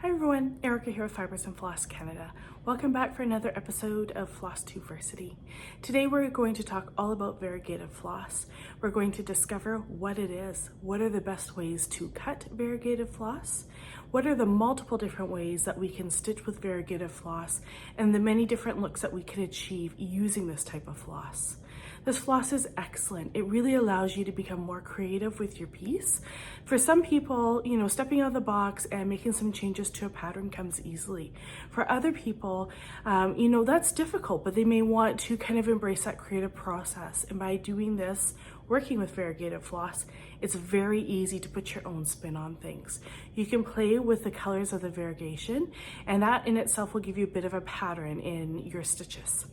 Hi everyone, Erica here with Fibers and Floss Canada. Welcome back for another episode of Flosstubeversity. Today we're going to talk all about variegated floss. We're going to discover what it is, what are the best ways to cut variegated floss, what are the multiple different ways that we can stitch with variegated floss, and the many different looks that we can achieve using this type of floss. This floss is excellent. It really allows you to become more creative with your piece. For some people, stepping out of the box and making some changes to a pattern comes easily. For other people, that's difficult, but they may want to kind of embrace that creative process. And by doing this, working with variegated floss, it's very easy to put your own spin on things. You can play with the colors of the variegation, and that in itself will give you a bit of a pattern in your stitches.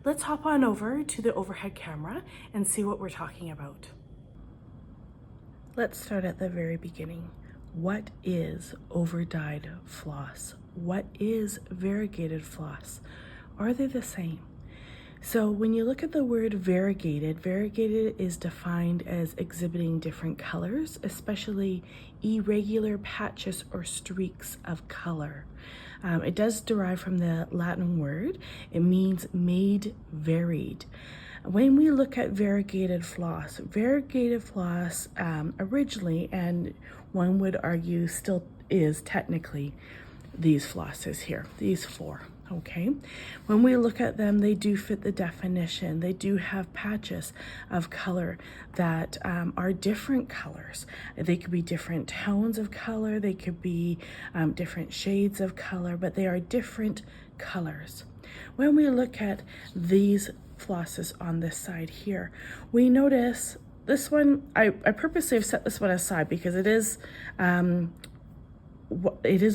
Let's hop on over to the overhead camera and see what we're talking about. Let's start at the very beginning. What is overdyed floss? What is variegated floss? Are they the same? So when you look at the word variegated, variegated is defined as exhibiting different colors, especially irregular patches or streaks of color. It does derive from the Latin word. It means made varied. When we look at variegated floss originally, and one would argue still is technically these flosses here, these four. Okay, when we look at them, they do fit the definition. They do have patches of color that are different colors. They could be different tones of color. They could be different shades of color, but they are different colors. When we look at these flosses on this side here, we notice this one, I purposely have set this one aside because it is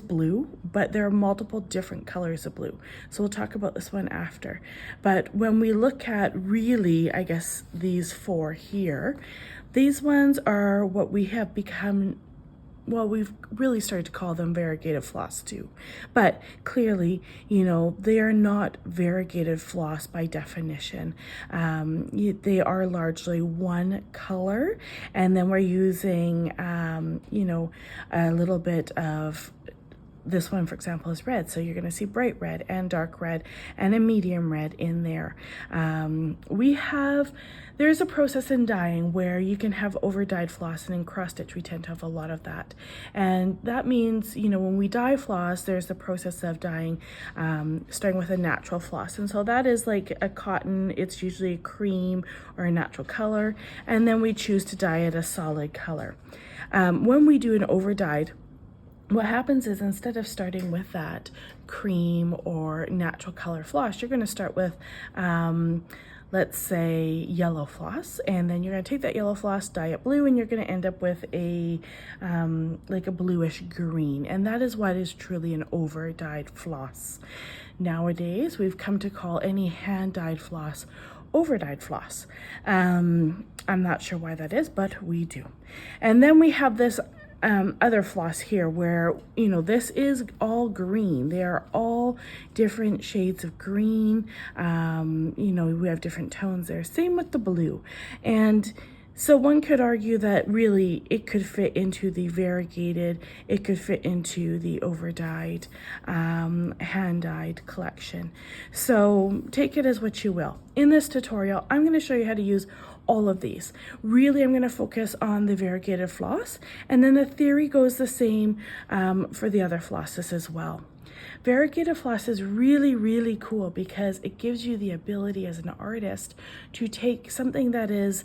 blue, but there are multiple different colors of blue. So we'll talk about this one after. But when we look at really, I guess, these four here, these ones are what we have become, well, we've really started to call them variegated floss too. But clearly, they are not variegated floss by definition. They are largely one color, and then we're using, a little bit of, this one, for example, is red. So you're going to see bright red and dark red and a medium red in there. There's a process in dyeing where you can have overdyed floss, and in cross stitch we tend to have a lot of that. And that means, when we dye floss, there's the process of dyeing, starting with a natural floss. And so that is like a cotton, it's usually a cream or a natural color. And then we choose to dye it a solid color. When we do an overdyed, what happens is instead of starting with that cream or natural color floss, you're going to start with, let's say, yellow floss, and then you're going to take that yellow floss, dye it blue, and you're going to end up with a like a bluish green, and that is what is truly an overdyed floss. Nowadays, we've come to call any hand-dyed floss overdyed floss. I'm not sure why that is, but we do. And then we have this other floss here where, this is all green. They are all different shades of green. We have different tones there. Same with the blue. And so one could argue that really it could fit into the variegated, it could fit into the overdyed, hand-dyed collection. So take it as what you will. In this tutorial, I'm going to show you how to use all of these. Really, I'm going to focus on the variegated floss, and then the theory goes the same for the other flosses as well. Variegated floss is really, really cool because it gives you the ability as an artist to take something that is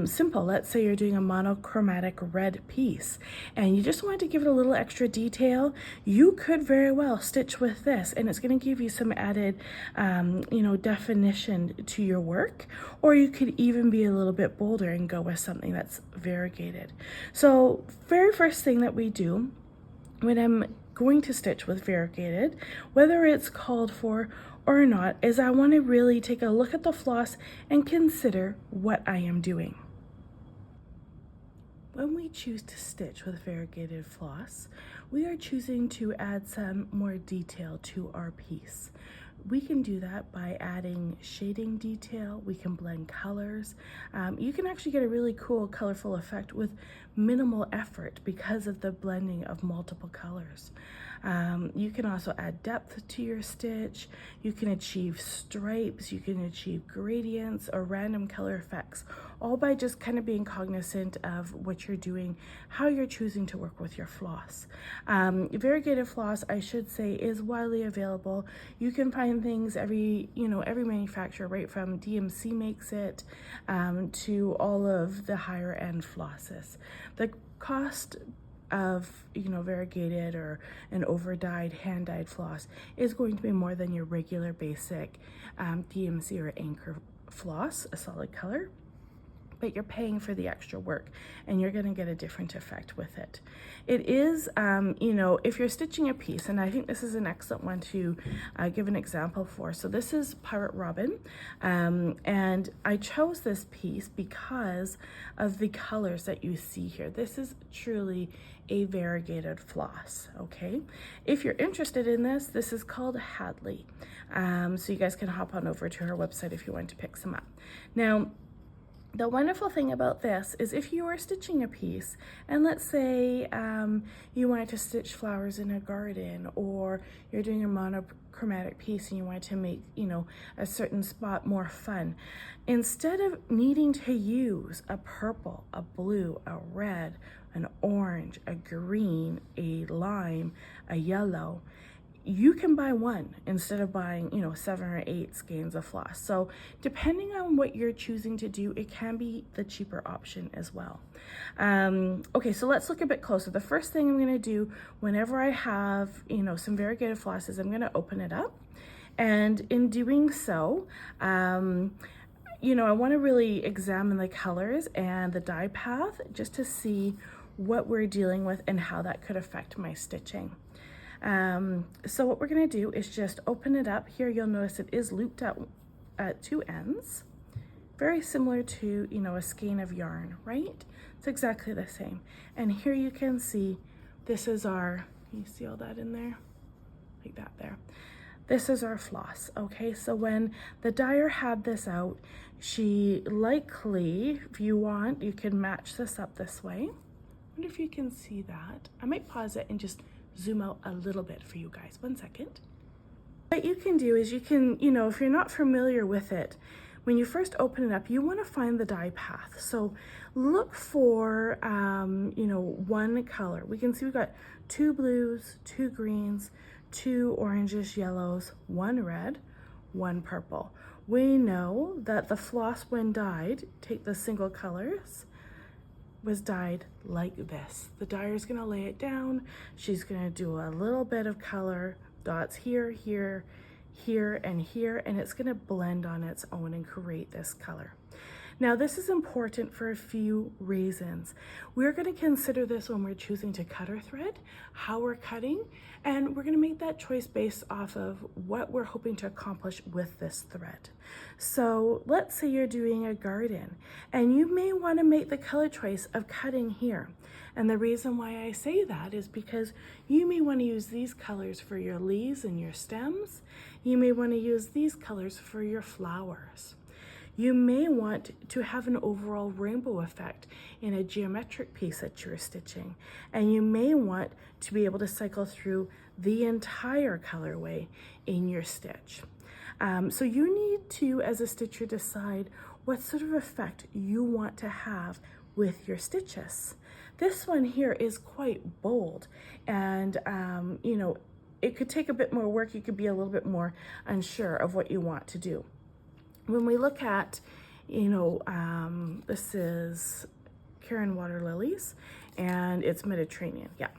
simple. Let's say you're doing a monochromatic red piece and you just want to give it a little extra detail. You could very well stitch with this, and it's going to give you some added, definition to your work. Or you could even be a little bit bolder and go with something that's variegated. So very first thing that we do when I'm going to stitch with variegated, whether it's called for or not, is I want to really take a look at the floss and consider what I am doing. When we choose to stitch with variegated floss, we are choosing to add some more detail to our piece. we can do that by adding shading detail. We can blend colors. You can actually get a really cool colorful effect with minimal effort because of the blending of multiple colors. You can also add depth to your stitch. You can achieve stripes, you can achieve gradients or random color effects, all by just kind of being cognizant of what you're doing, how you're choosing to work with your floss. Variegated floss, I should say, is widely available. You can find things every manufacturer, right from DMC makes it to all of the higher end flosses. The cost of variegated or an overdyed hand dyed floss is going to be more than your regular basic DMC or anchor floss, a solid color, but you're paying for the extra work and you're going to get a different effect with it. It is, if you're stitching a piece, and I think this is an excellent one to give an example for. So this is Pirate Robin, and I chose this piece because of the colors that you see here. This is truly a variegated floss, okay? If you're interested in this, this is called Hadley. So you guys can hop on over to her website if you want to pick some up. Now, the wonderful thing about this is if you are stitching a piece, and let's say you wanted to stitch flowers in a garden, or you're doing a monochromatic piece and you want to make, a certain spot more fun, instead of needing to use a purple, a blue, a red, an orange, a green, a lime, a yellow, you can buy one instead of buying 7 or 8 skeins of floss. So depending on what you're choosing to do, it can be the cheaper option as well. Okay, so let's look a bit closer. The first thing I'm going to do whenever I have some variegated floss is I'm going to open it up, and in doing so I want to really examine the colors and the dye path just to see what we're dealing with and how that could affect my stitching. So what we're going to do is just open it up. Here you'll notice it is looped up at 2 ends, very similar to a skein of yarn, right? It's exactly the same. And here you can see this is our, you see all that in there? Like that there. This is our floss, okay? So when the dyer had this out, she likely, if you want, you can match this up this way. I wonder if you can see that. I might pause it and just zoom out a little bit for you guys. 1 second. What you can do is you can, if you're not familiar with it, when you first open it up, you want to find the dye path. So look for, one color. We can see we've got 2 blues, 2 greens, 2 oranges, yellows, 1 red, 1 purple. We know that the floss, when dyed, take the single colors, was dyed like this. The dyer is going to lay it down. She's going to do a little bit of color dots here, here, here, and here, and it's going to blend on its own and create this color. Now, this is important for a few reasons. We're going to consider this when we're choosing to cut our thread, how we're cutting, and we're going to make that choice based off of what we're hoping to accomplish with this thread. So let's say you're doing a garden and you may want to make the color choice of cutting here. And the reason why I say that is because you may want to use these colors for your leaves and your stems. You may want to use these colors for your flowers. You may want to have an overall rainbow effect in a geometric piece that you're stitching. And you may want to be able to cycle through the entire colorway in your stitch. So you need to, as a stitcher, decide what sort of effect you want to have with your stitches. This one here is quite bold, and it could take a bit more work. You could be a little bit more unsure of what you want to do. When we look at, this is Karen Water Lilies, and it's Mediterranean. Yeah,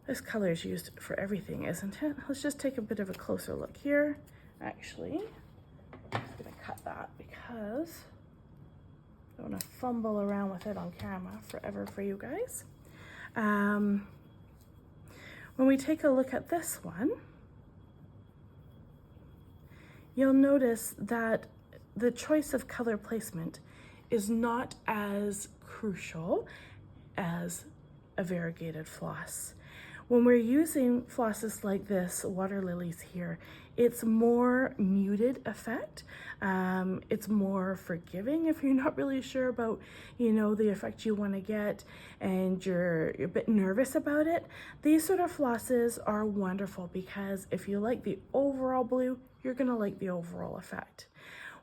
this color is used for everything, isn't it? Let's just take a bit of a closer look here. Actually, I'm just gonna cut that because I don't want to fumble around with it on camera forever for you guys. When we take a look at this one, you'll notice that the choice of color placement is not as crucial as a variegated floss. When we're using flosses like this, water lilies here, it's more muted effect. It's more forgiving if you're not really sure about, the effect you want to get and you're a bit nervous about it. These sort of flosses are wonderful because if you like the overall blue, you're going to like the overall effect.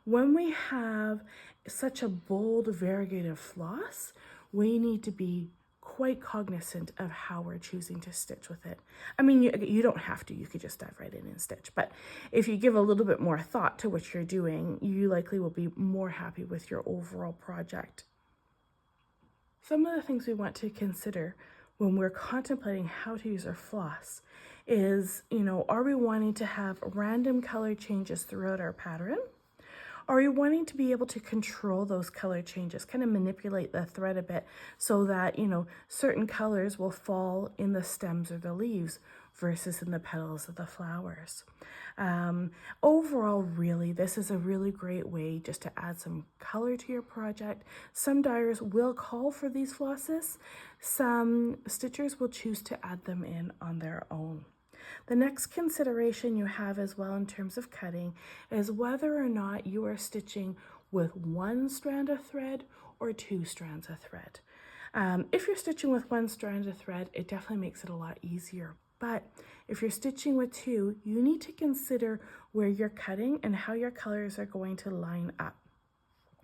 When we have such a bold variegated floss, we need to be quite cognizant of how we're choosing to stitch with it. I mean, you don't have to, you could just dive right in and stitch, but if you give a little bit more thought to what you're doing, you likely will be more happy with your overall project. Some of the things we want to consider when we're contemplating how to use our floss is, are we wanting to have random color changes throughout our pattern? Are you wanting to be able to control those color changes, kind of manipulate the thread a bit so that, certain colors will fall in the stems or the leaves versus in the petals of the flowers? Overall, really, this is a really great way just to add some color to your project. Some dyers will call for these flosses. Some stitchers will choose to add them in on their own. The next consideration you have as well in terms of cutting is whether or not you are stitching with one strand of thread or two strands of thread. If you're stitching with one strand of thread, it definitely makes it a lot easier. But if you're stitching with two, you need to consider where you're cutting and how your colors are going to line up.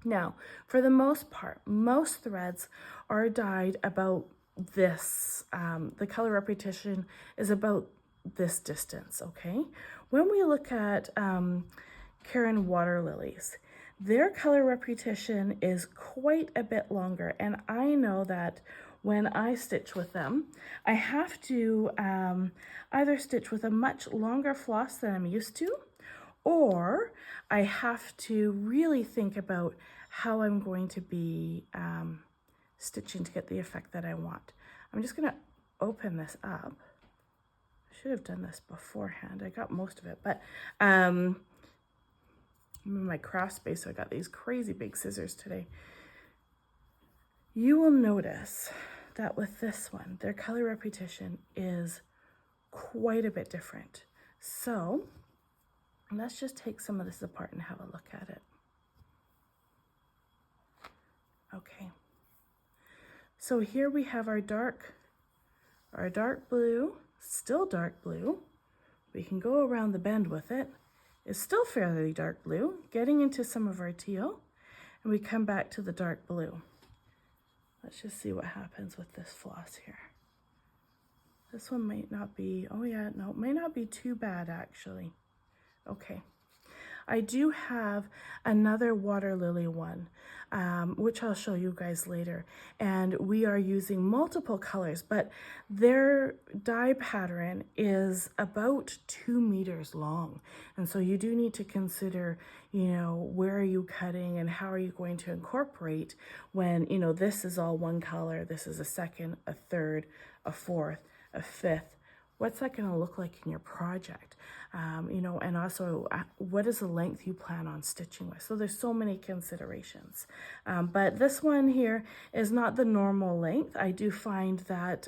Now, for the most part, most threads are dyed about this. The color repetition is about this distance, okay? When we look at Karen water lilies, their color repetition is quite a bit longer, and I know that when I stitch with them, I have to either stitch with a much longer floss than I'm used to, or I have to really think about how I'm going to be stitching to get the effect that I want. I'm just gonna open this up. Should have done this beforehand. I got most of it, but I'm in my craft space, so I got these crazy big scissors today. You will notice that with this one, their color repetition is quite a bit different. So let's just take some of this apart and have a look at it. Okay. So here we have our dark blue, still dark blue. We can go around the bend with it. It's still fairly dark blue, getting into some of our teal, and we come back to the dark blue. Let's just see what happens with this floss here. This one might not be, oh yeah, no, it may not be too bad actually. Okay. I do have another water lily one, which I'll show you guys later. And we are using multiple colors, but their dye pattern is about 2 meters long. And so you do need to consider, where are you cutting and how are you going to incorporate when, this is all one color, this is a second, a third, a fourth, a fifth. What's that going to look like in your project? And also what is the length you plan on stitching with? So there's so many considerations. But this one here is not the normal length. I do find that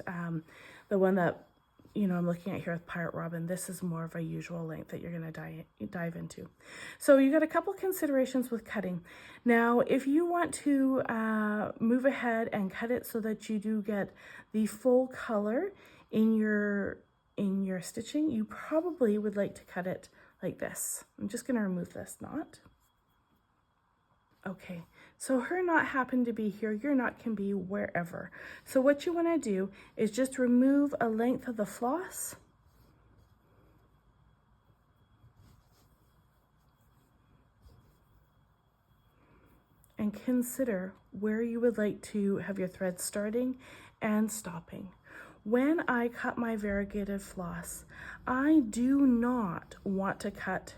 the one that, I'm looking at here with Pirate Robin, this is more of a usual length that you're going to dive into. So you got a couple considerations with cutting. Now, if you want to move ahead and cut it so that you do get the full color in your stitching, you probably would like to cut it like this. I'm just going to remove this knot. Okay, so her knot happened to be here, your knot can be wherever. So what you want to do is just remove a length of the floss and consider where you would like to have your thread starting and stopping. When I cut my variegated floss, I do not want to cut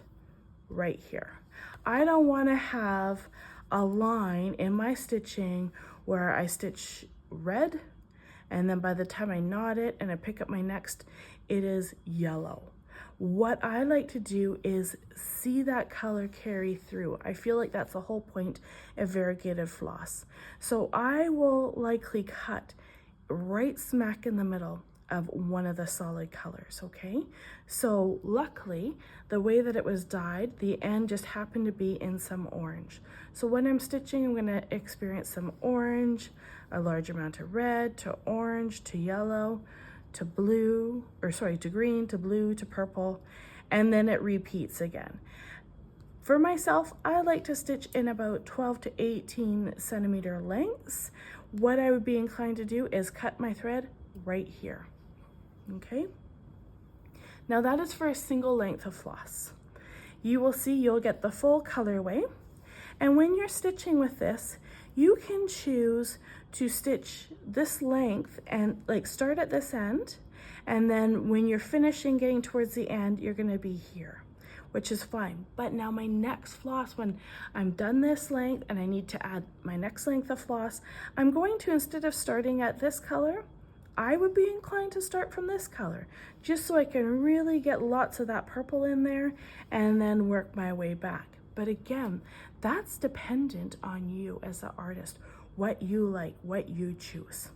right here. I don't want to have a line in my stitching where I stitch red and then by the time I knot it and I pick up my next, it is yellow. What I like to do is see that color carry through. I feel like that's the whole point of variegated floss. So I will likely cut right smack in the middle of one of the solid colors, okay? So luckily, the way that it was dyed, the end just happened to be in some orange. So when I'm stitching, I'm gonna experience some orange, a large amount of red, to orange, to yellow, to blue, or sorry, to green, to blue, to purple, and then it repeats again. For myself, I like to stitch in about 12 to 18 centimeter lengths. What I would be inclined to do is cut my thread right here, okay? Now that is for a single length of floss. You will see you'll get the full colorway. And when you're stitching with this, you can choose to stitch this length and like start at this end. And then when you're finishing getting towards the end, you're gonna be here, which is fine. But now my next floss, when I'm done this length and I need to add my next length of floss, I'm going to, instead of starting at this color, I would be inclined to start from this color, just so I can really get lots of that purple in there and then work my way back. But again, that's dependent on you as the artist, what you like, what you choose.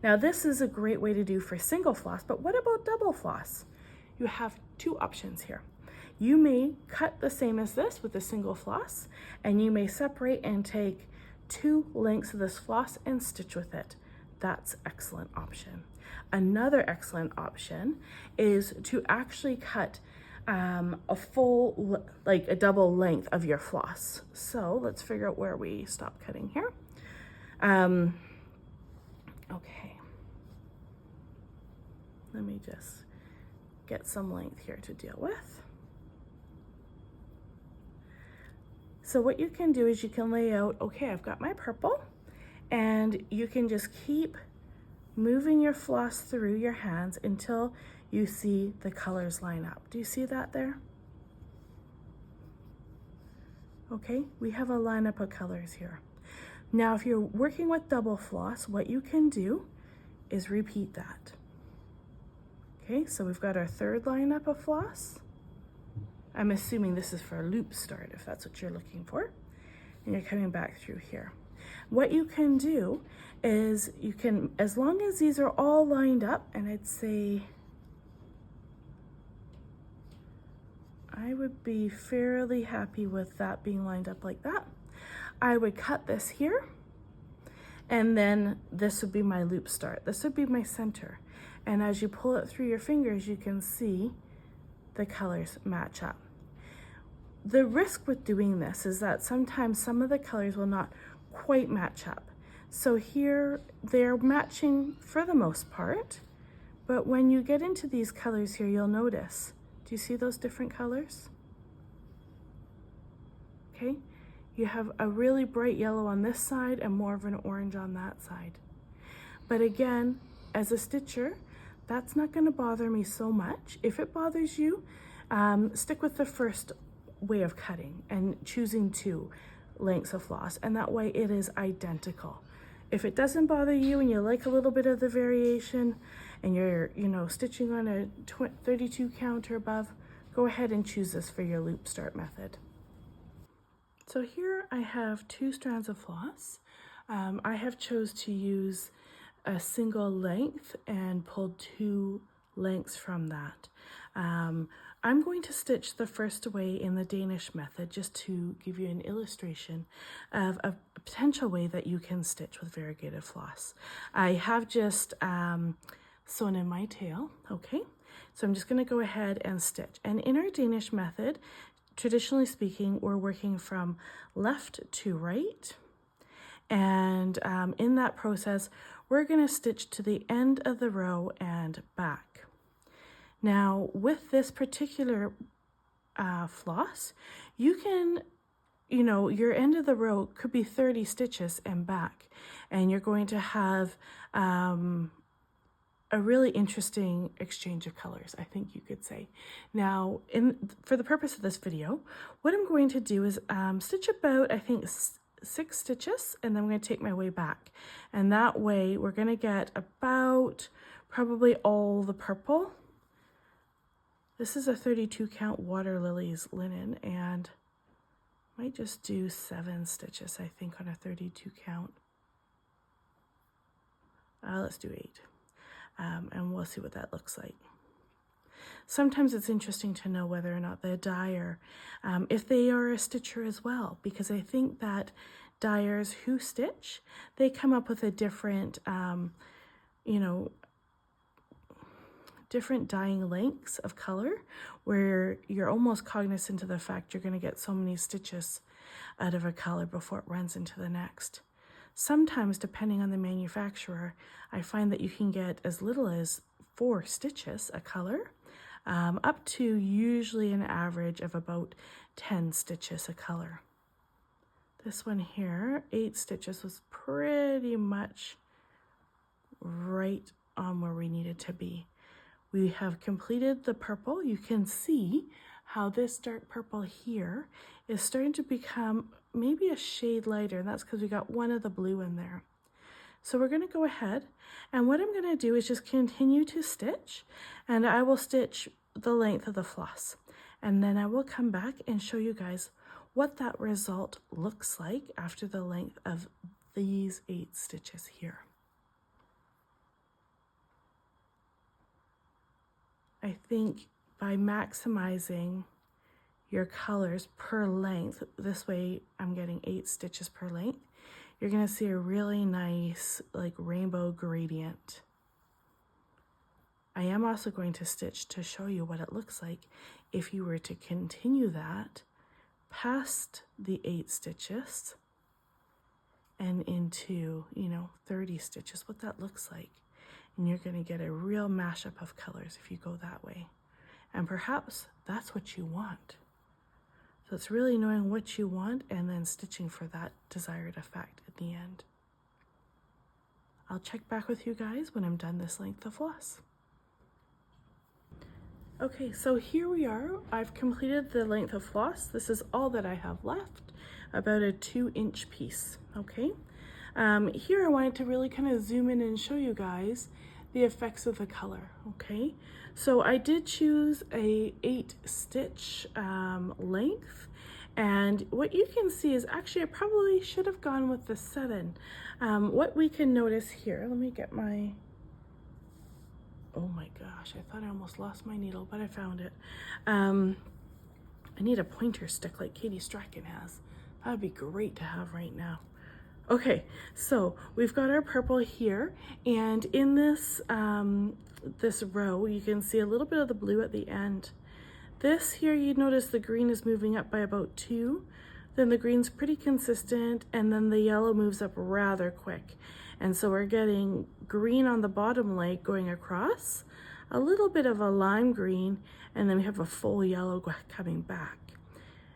Now this is a great way to do for single floss, but what about double floss? You have two options here. You may cut the same as this with a single floss, and you may separate and take 2 lengths of this floss and stitch with it. That's an excellent option. Another excellent option is to actually cut a full, like a double length of your floss. So let's figure out where we stop cutting here. Okay. Let me just get some length here to deal with. So what you can do is you can lay out, okay, I've got my purple, and you can just keep moving your floss through your hands until you see the colors line up. Do you see that there? Okay, we have a lineup of colors here. Now, if you're working with double floss, what you can do is repeat that. Okay, so we've got our third lineup of floss. I'm assuming this is for a loop start, if that's what you're looking for. And you're coming back through here. What you can do is you can, as long as these are all lined up, and I'd say I would be fairly happy with that being lined up like that. I would cut this here, and then this would be my loop start. This would be my center. And as you pull it through your fingers, you can see the colors match up. The risk with doing this is that sometimes some of the colors will not quite match up. So here they're matching for the most part, but when you get into these colors here, you'll notice, do you see those different colors? Okay, you have a really bright yellow on this side and more of an orange on that side. But again, as a stitcher, that's not going to bother me so much. If it bothers you, stick with the first way of cutting and choosing 2 lengths of floss, and that way it is identical. If it doesn't bother you and you like a little bit of the variation and you're, stitching on a 32 count or above, go ahead and choose this for your loop start method. So here I have 2 strands of floss. I have chose to use a single length and pulled 2 lengths from that. I'm going to stitch the first way in the Danish method just to give you an illustration of a potential way that you can stitch with variegated floss. I have just sewn in my tail, okay? So I'm just going to go ahead and stitch. And in our Danish method, traditionally speaking, we're working from left to right. And in that process, we're going to stitch to the end of the row and back. Now, with this particular floss, you can, your end of the row could be 30 stitches and back, and you're going to have a really interesting exchange of colors, I think you could say. Now, for the purpose of this video, what I'm going to do is stitch about, I think, 6 stitches, and then I'm going to take my way back. And that way, we're going to get about probably all the purple. This is a 32 count water lilies linen, and I might just do 7 stitches, I think, on a 32 count. Let's do 8. and we'll see what that looks like. Sometimes it's interesting to know whether or not the dyer, if they are a stitcher as well, because I think that dyers who stitch, they come up with a different, you know, different dyeing lengths of color, where you're almost cognizant of the fact you're going to get so many stitches out of a color before it runs into the next. Sometimes, depending on the manufacturer, I find that you can get as little as 4 stitches a color, up to usually an average of about 10 stitches a color. This one here, 8 stitches, was pretty much right on where we needed to be. We have completed the purple. You can see how this dark purple here is starting to become maybe a shade lighter, and that's because we got one of the blue in there. So we're going to go ahead, and what I'm going to do is just continue to stitch, and I will stitch the length of the floss, and then I will come back and show you guys what that result looks like after the length of these 8 stitches here. I think by maximizing your colors per length, this way I'm getting 8 stitches per length, you're going to see a really nice like rainbow gradient. I am also going to stitch to show you what it looks like if you were to continue that past the 8 stitches and into, 30 stitches, what that looks like. And you're going to get a real mashup of colors if you go that way. And perhaps that's what you want. So it's really knowing what you want and then stitching for that desired effect at the end. I'll check back with you guys when I'm done this length of floss. Okay, so here we are. I've completed the length of floss. This is all that I have left, about a 2-inch piece, okay? Here I wanted to really kind of zoom in and show you guys the effects of the color, okay? So I did choose a 8 stitch length, and what you can see is actually I probably should have gone with the 7. What we can notice here, let me get my, oh my gosh, I thought I almost lost my needle, but I found it. I need a pointer stick like Katie Strachan has. That would be great to have right now. Okay, so we've got our purple here, and in this this row, you can see a little bit of the blue at the end. This here, you notice the green is moving up by about 2, then the green's pretty consistent, and then the yellow moves up rather quick. And so we're getting green on the bottom leg going across, a little bit of a lime green, and then we have a full yellow coming back.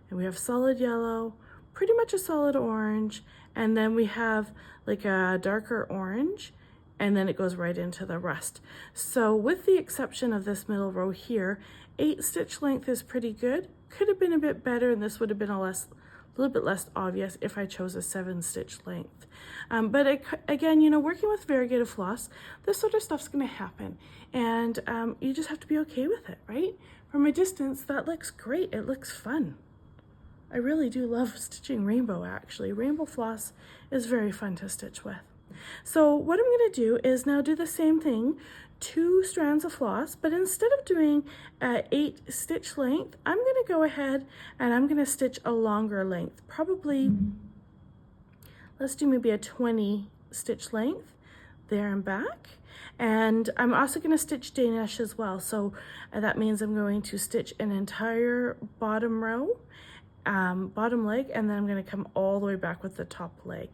And we have solid yellow, pretty much a solid orange, and then we have like a darker orange, and then it goes right into the rust. So with the exception of this middle row here, 8 stitch length is pretty good. Could have been a bit better, and this would have been a little bit less obvious if I chose a 7 stitch length. But again, working with variegated floss, this sort of stuff's gonna happen, and you just have to be okay with it, right? From a distance, that looks great. It looks fun. I really do love stitching rainbow, actually. Rainbow floss is very fun to stitch with. So what I'm going to do is now do the same thing, 2 strands of floss, but instead of doing 8 stitch length, I'm going to go ahead and I'm going to stitch a longer length. Probably, let's do maybe a 20 stitch length there and back. And I'm also going to stitch Danish as well. So that means I'm going to stitch an entire bottom row, bottom leg, and then I'm going to come all the way back with the top leg.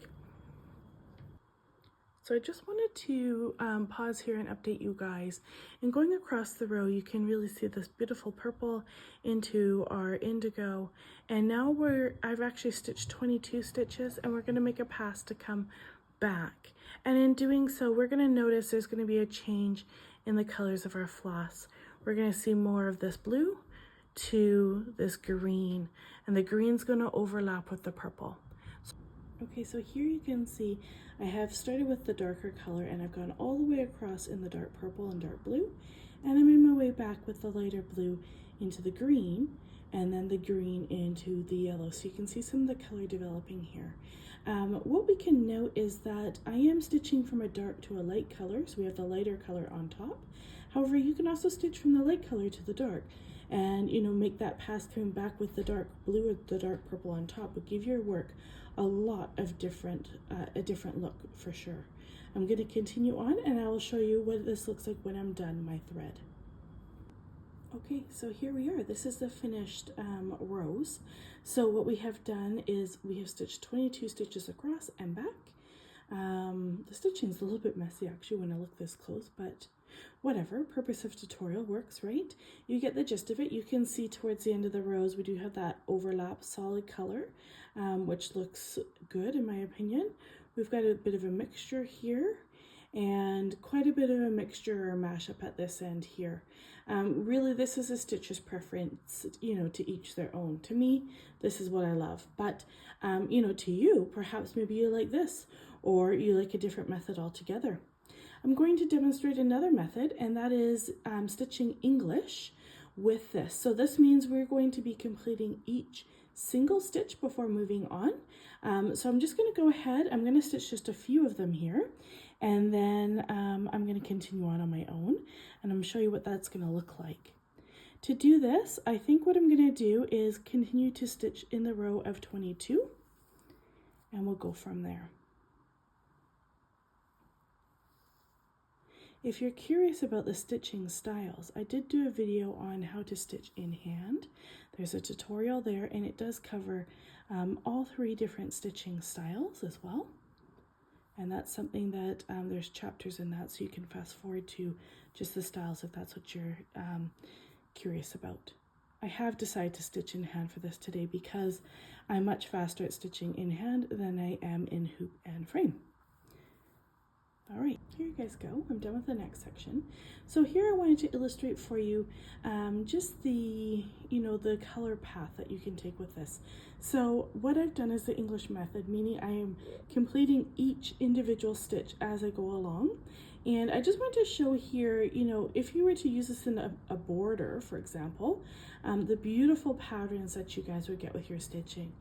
So I just wanted to pause here and update you guys. And going across the row, you can really see this beautiful purple into our indigo. And now I've actually stitched 22 stitches, and we're going to make a pass to come back. And in doing so, we're going to notice there's going to be a change in the colors of our floss. We're going to see more of this blue to this green, and the green's going to overlap with the purple. Okay, so here you can see I have started with the darker color, and I've gone all the way across in the dark purple and dark blue, and I'm in my way back with the lighter blue into the green, and then the green into the yellow. So you can see some of the color developing here. What we can note is that I am stitching from a dark to a light color, so we have the lighter color on top. However, you can also stitch from the light color to the dark, and make that pass through back with the dark blue or the dark purple on top would give your work a lot of a different look for sure. I'm going to continue on, and I will show you what this looks like when I'm done my thread. Okay, so here we are. This is the finished rows. So what we have done is we have stitched 22 stitches across and back. The stitching is a little bit messy actually when I look this close, but whatever, purpose of tutorial works, right? You get the gist of it. You can see towards the end of the rows we do have that overlap solid color, which looks good in my opinion. We've got a bit of a mixture here and quite a bit of a mixture or mashup at this end here. Really, this is a stitcher's preference, to each their own. To me, this is what I love, but to you, perhaps maybe you like this, or you like a different method altogether. I'm going to demonstrate another method, and that is stitching English with this. So this means we're going to be completing each single stitch before moving on. So I'm just going to go ahead, I'm going to stitch just a few of them here, and then I'm going to continue on my own, and I'm going to show you what that's going to look like. To do this, I think what I'm going to do is continue to stitch in the row of 22, and we'll go from there. If you're curious about the stitching styles, I did do a video on how to stitch in hand. There's a tutorial there, and it does cover all 3 different stitching styles as well. And that's something that there's chapters in that, so you can fast forward to just the styles if that's what you're curious about. I have decided to stitch in hand for this today because I'm much faster at stitching in hand than I am in hoop and frame. All right, here you guys go. I'm done with the next section. So here I wanted to illustrate for you just the color path that you can take with this. So what I've done is the English method, meaning I am completing each individual stitch as I go along. And I just want to show here, if you were to use this in a border, for example, the beautiful patterns that you guys would get with your stitching.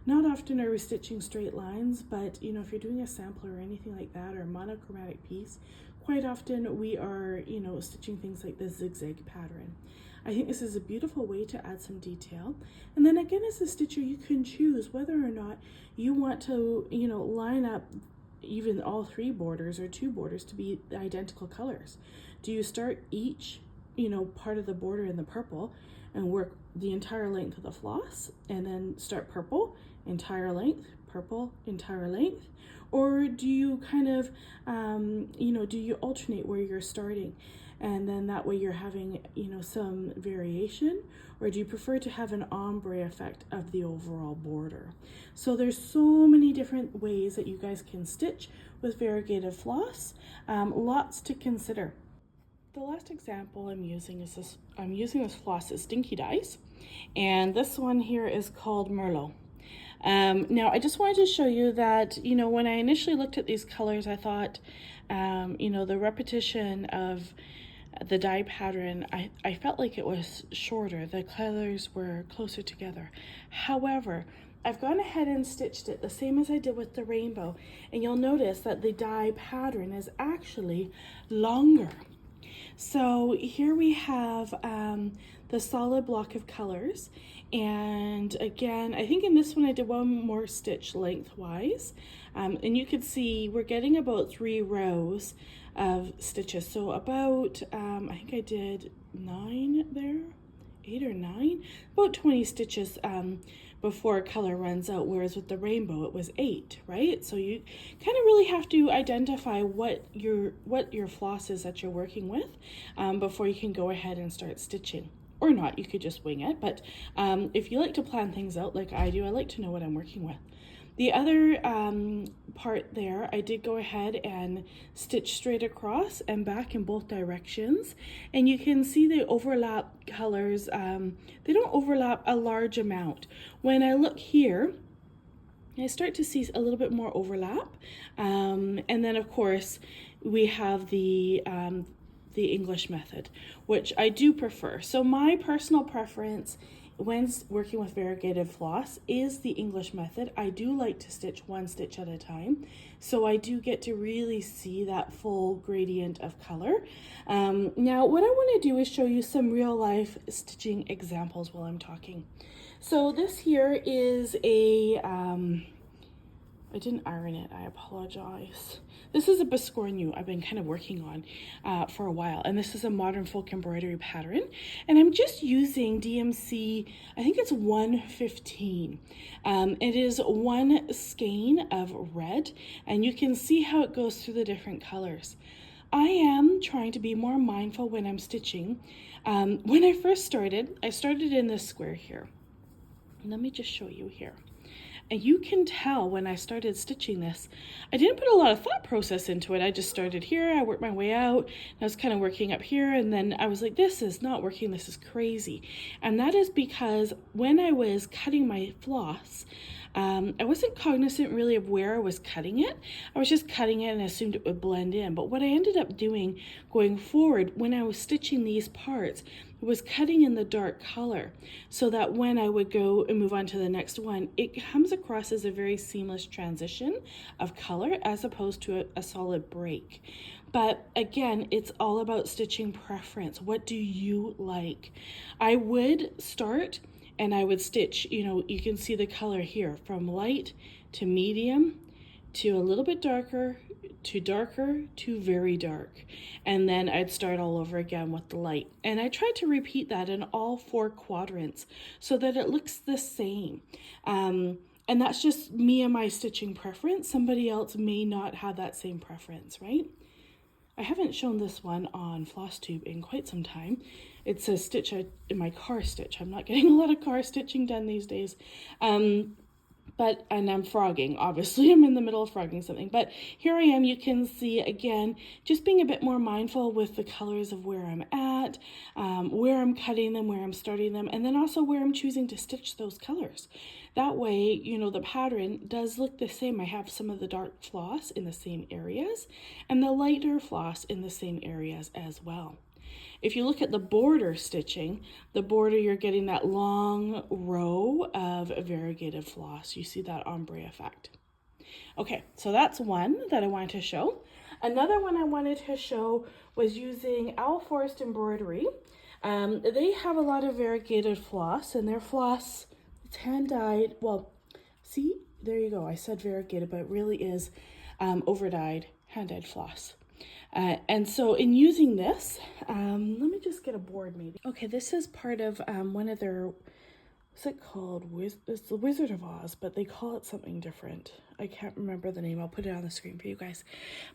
Not often are we stitching straight lines, but if you're doing a sampler or anything like that, or a monochromatic piece, quite often we are, stitching things like the zigzag pattern. I think this is a beautiful way to add some detail. And then again, as a stitcher, you can choose whether or not you want to, line up even all 3 borders or 2 borders to be identical colors. Do you start each, part of the border in the purple and work the entire length of the floss and then start purple, entire length, purple, entire length? Or do you kind of, do you alternate where you're starting? And then that way you're having, some variation, or do you prefer to have an ombre effect of the overall border? So there's so many different ways that you guys can stitch with variegated floss, lots to consider. The last example I'm using is this. I'm using this floss as Stinky Dice, and this one here is called Merlot. Now I just wanted to show you that, when I initially looked at these colors, I thought, the repetition of the die pattern, I felt like it was shorter. The colors were closer together. However, I've gone ahead and stitched it the same as I did with the rainbow, and you'll notice that the die pattern is actually longer. So here we have the solid block of colors, and again, I think in this one I did one more stitch lengthwise, and you can see we're getting about 3 rows of stitches, so about I think I did 9 there, 8 or 9, about 20 stitches before color runs out, whereas with the rainbow it was 8, right? So you kind of really have to identify what your floss is that you're working with before you can go ahead and start stitching. Or not, you could just wing it, but if you like to plan things out like I do, I like to know what I'm working with. The other part there, I did go ahead and stitch straight across and back in both directions, and you can see the overlap colors. They don't overlap a large amount. When I look here, I start to see a little bit more overlap, and then of course we have the the English method, which I do prefer. So my personal preference when working with variegated floss is the English method. I do like to stitch one stitch at a time, so I do get to really see that full gradient of color. Now what I want to do is show you some real life stitching examples while I'm talking. So this here is a I didn't iron it, I apologize. This is a biscornu I've been kind of working on for a while, and this is a modern folk embroidery pattern, and I'm just using DMC, I think it's 115. It is one skein of red, and you can see how it goes through the different colors. I am trying to be more mindful when I'm stitching. When I first started, I started in this square here. Let me just show you here. And you can tell when I started stitching this, I didn't put a lot of thought process into it. I just started here, I worked my way out, and I was kind of working up here, and then I was like, this is not working, this is crazy. And that is because when I was cutting my floss, I wasn't cognizant really of where I was cutting it. I was just cutting it and assumed it would blend in. But what I ended up doing going forward when I was stitching these parts was cutting in the dark color so that when I would go and move on to the next one, it comes across as a very seamless transition of color as opposed to a solid break. But again, it's all about stitching preference. What do you like? I would start and I would stitch, you know, you can see the color here from light to medium to a little bit darker to very dark. And then I'd start all over again with the light. And I tried to repeat that in all 4 quadrants so that it looks the same. And that's just me and my stitching preference. Somebody else may not have that same preference, right? I haven't shown this one on Flosstube in quite some time. It's a stitch in my car stitch. I'm not getting a lot of car stitching done these days. And I'm frogging, obviously. I'm in the middle of frogging something. But here I am, you can see, again, just being a bit more mindful with the colors of where I'm at, where I'm cutting them, where I'm starting them, and then also where I'm choosing to stitch those colors. That way, you know, the pattern does look the same. I have some of the dark floss in the same areas and the lighter floss in the same areas as well. If you look at the border stitching, the border, you're getting that long row of variegated floss. You see that ombre effect. Okay, so that's one that I wanted to show. Another one I wanted to show was using Owl Forest Embroidery. They have a lot of variegated floss, and their floss, it's hand dyed. Well, see, there you go. I said variegated, but it really is overdyed, hand dyed floss. And so in using this, let me just get a board maybe. Okay, this is part of one of their, what's it called? It's the Wizard of Oz, but they call it something different. I can't remember the name. I'll put it on the screen for you guys.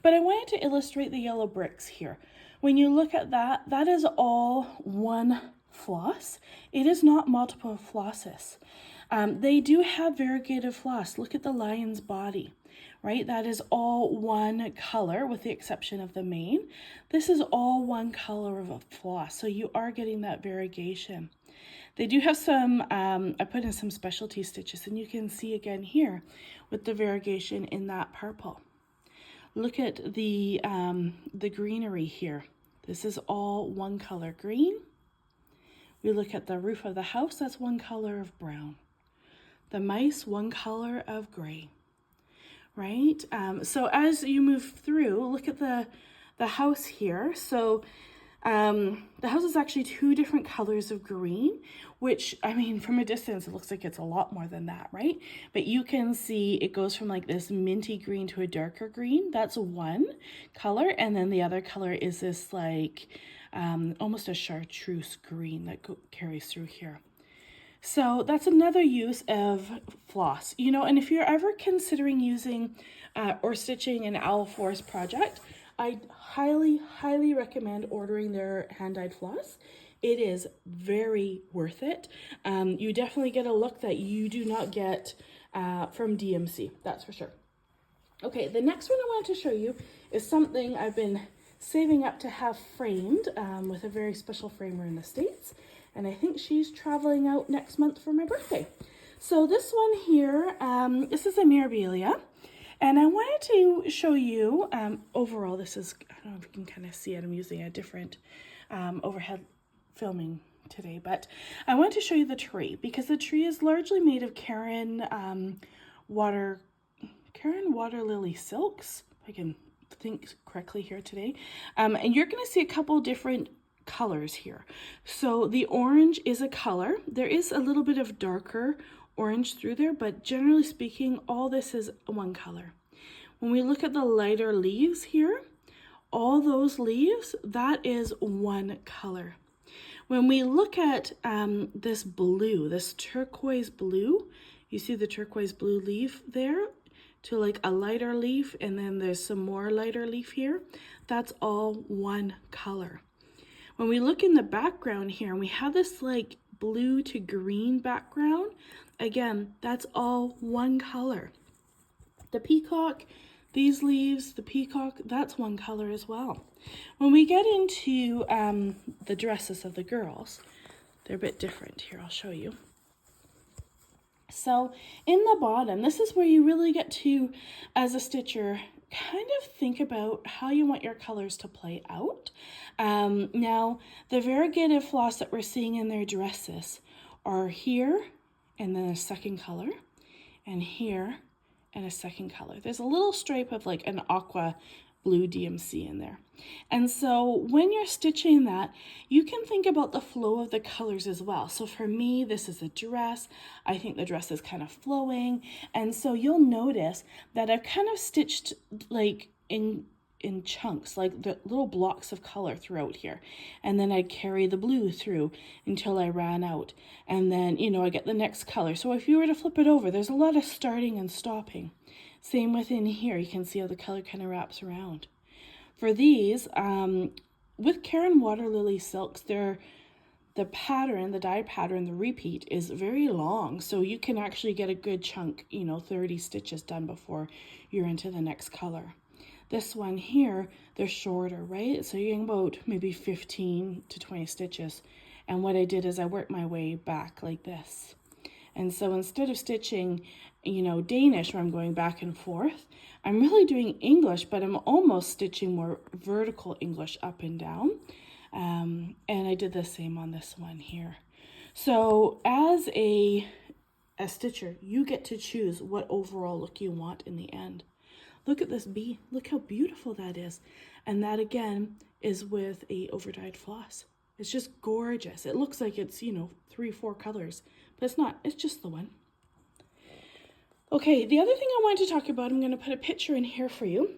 But I wanted to illustrate the yellow bricks here. When you look at that, that is all one floss. It is not multiple flosses. They do have variegated floss. Look at the lion's body. Right, that is all one color with the exception of the mane. This is all one color of a floss, so you are getting that variegation. They do have some, I put in some specialty stitches, and you can see again here with the variegation in that purple. Look at the greenery here. This is all one color green. We look at the roof of the house, that's one color of brown. The mice, one color of gray. Right? So as you move through, look at the house here. So the house is actually 2 different colors of green, which, I mean, from a distance, it looks like it's a lot more than that, right? But you can see it goes from like this minty green to a darker green. That's one color. And then the other color is this like almost a chartreuse green that carries through here. So that's another use of floss, you know, and if you're ever considering using or stitching an Owl Forest project, I highly recommend ordering their hand-dyed floss. It is very worth it. You definitely get a look that you do not get from DMC, that's for sure. Okay, the next one I wanted to show you is something I've been saving up to have framed with a very special framer in the States. And I think she's traveling out next month for my birthday. So this one here, this is a mirabilia. And I wanted to show you, overall, this is, I don't know if you can kind of see it, I'm using a different overhead filming today, but I want to show you the tree because the tree is largely made of Karen water lily silks, if I can think correctly here today. And you're going to see a couple different colors here. So the orange is a color. There is a little bit of darker orange through there, but generally speaking, all this is one color. When we look at the lighter leaves here, all those leaves, that is one color. When we look at this blue, this turquoise blue, you see the turquoise blue leaf there to like a lighter leaf, and then there's some more lighter leaf here. That's all one color. When we look in the background here, and we have this like blue to green background, again, that's all one color. The peacock, these leaves, the peacock, that's one color as well. When we get into the dresses of the girls, they're a bit different. Here, I'll show you. So in the bottom, this is where you really get to, as a stitcher, kind of think about how you want your colors to play out. Now, the variegated floss that we're seeing in their dresses are here, and then a second color, and here, and a second color. There's a little stripe of like an aqua blue DMC in there. And so when you're stitching that, you can think about the flow of the colors as well. So for me, this is a dress. I think the dress is kind of flowing. And so you'll notice that I've kind of stitched like in chunks, like the little blocks of color throughout here. And then I'd carry the blue through until I ran out. And then, you know, I get the next color. So if you were to flip it over, there's a lot of starting and stopping. Same within here, you can see how the color kind of wraps around. For these, with Karen Water Lily silks, the pattern, the dye pattern, the repeat is very long. So you can actually get a good chunk, you know, 30 stitches done before you're into the next color. This one here, they're shorter, right? So you're getting about maybe 15 to 20 stitches. And what I did is I worked my way back like this. And so instead of stitching, you know, Danish, where I'm going back and forth, I'm really doing English, but I'm almost stitching more vertical English up and down. And I did the same on this one here. So as a stitcher, you get to choose what overall look you want in the end. Look at this bee. Look how beautiful that is. And that again is with a overdyed floss. It's just gorgeous. It looks like it's, you know, 3-4 colors, but it's not. It's just the one. Okay, the other thing I wanted to talk about, I'm going to put a picture in here for you.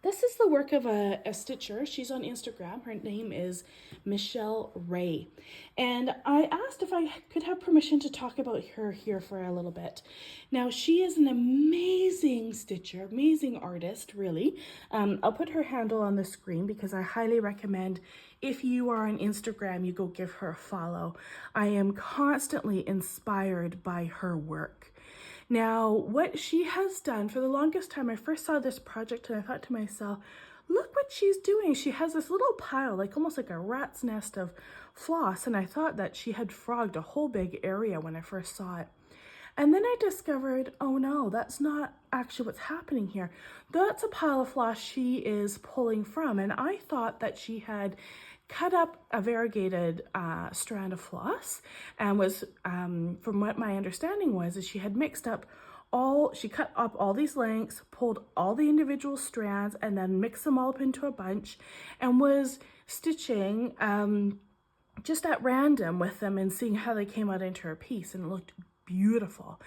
This is the work of a stitcher. She's on Instagram. Her name is Michelle Ray. And I asked if I could have permission to talk about her here for a little bit. Now, she is an amazing stitcher, amazing artist, really. I'll put her handle on the screen because I highly recommend if you are on Instagram, you go give her a follow. I am constantly inspired by her work. Now, what she has done for the longest time, I first saw this project and I thought to myself, look what she's doing. She has this little pile, like almost like a rat's nest of floss. And I thought that she had frogged a whole big area when I first saw it. And then I discovered, oh no, that's not actually what's happening here. That's a pile of floss she is pulling from. And I thought that she had cut up a variegated strand of floss and was, from what my understanding was, is she had mixed up she cut up all these lengths, pulled all the individual strands, and then mixed them all up into a bunch and was stitching just at random with them and seeing how they came out into her piece, and it looked beautiful.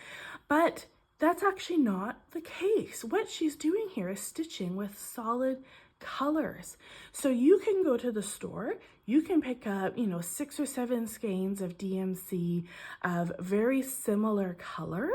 But that's actually not the case. What she's doing here is stitching with solid colors. So you can go to the store, you can pick up, you know, 6 or 7 skeins of DMC of very similar color,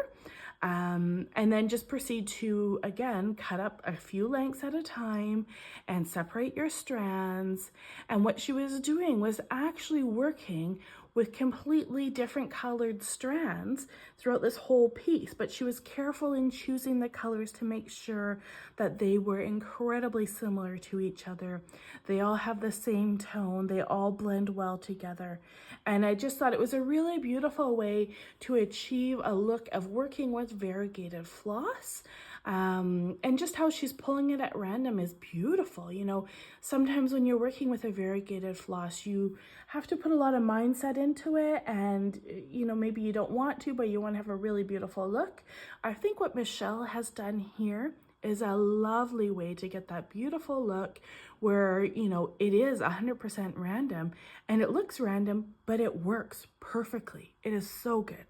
and then just proceed to, again, cut up a few lengths at a time and separate your strands. And what she was doing was actually working with completely different colored strands throughout this whole piece, but she was careful in choosing the colors to make sure that they were incredibly similar to each other. They all have the same tone, they all blend well together. And I just thought it was a really beautiful way to achieve a look of working with variegated floss. And just how she's pulling it at random is beautiful. You know, sometimes when you're working with a variegated floss, you have to put a lot of mindset into it, and you know, maybe you don't want to, but you want to have a really beautiful look. I think what Michelle has done here is a lovely way to get that beautiful look where, you know, it is 100% random and it looks random, but it works perfectly. It is so good.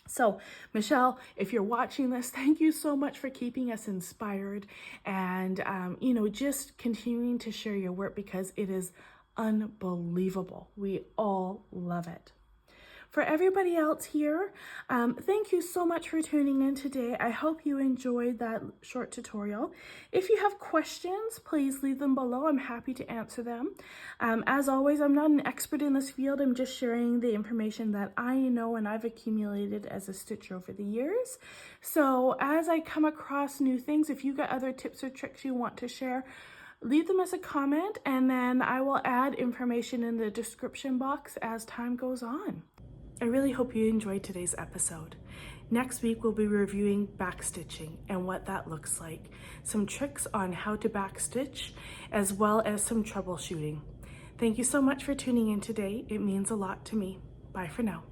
So, Michelle, if you're watching this, thank you so much for keeping us inspired and, you know, just continuing to share your work because it is unbelievable. We all love it. For everybody else here, thank you so much for tuning in today. I hope you enjoyed that short tutorial. If you have questions, please leave them below. I'm happy to answer them. As always, I'm not an expert in this field. I'm just sharing the information that I know and I've accumulated as a stitcher over the years. So as I come across new things, if you got other tips or tricks you want to share, leave them as a comment, and then I will add information in the description box as time goes on. I really hope you enjoyed today's episode. Next week, we'll be reviewing backstitching and what that looks like, some tricks on how to backstitch, as well as some troubleshooting. Thank you so much for tuning in today. It means a lot to me. Bye for now.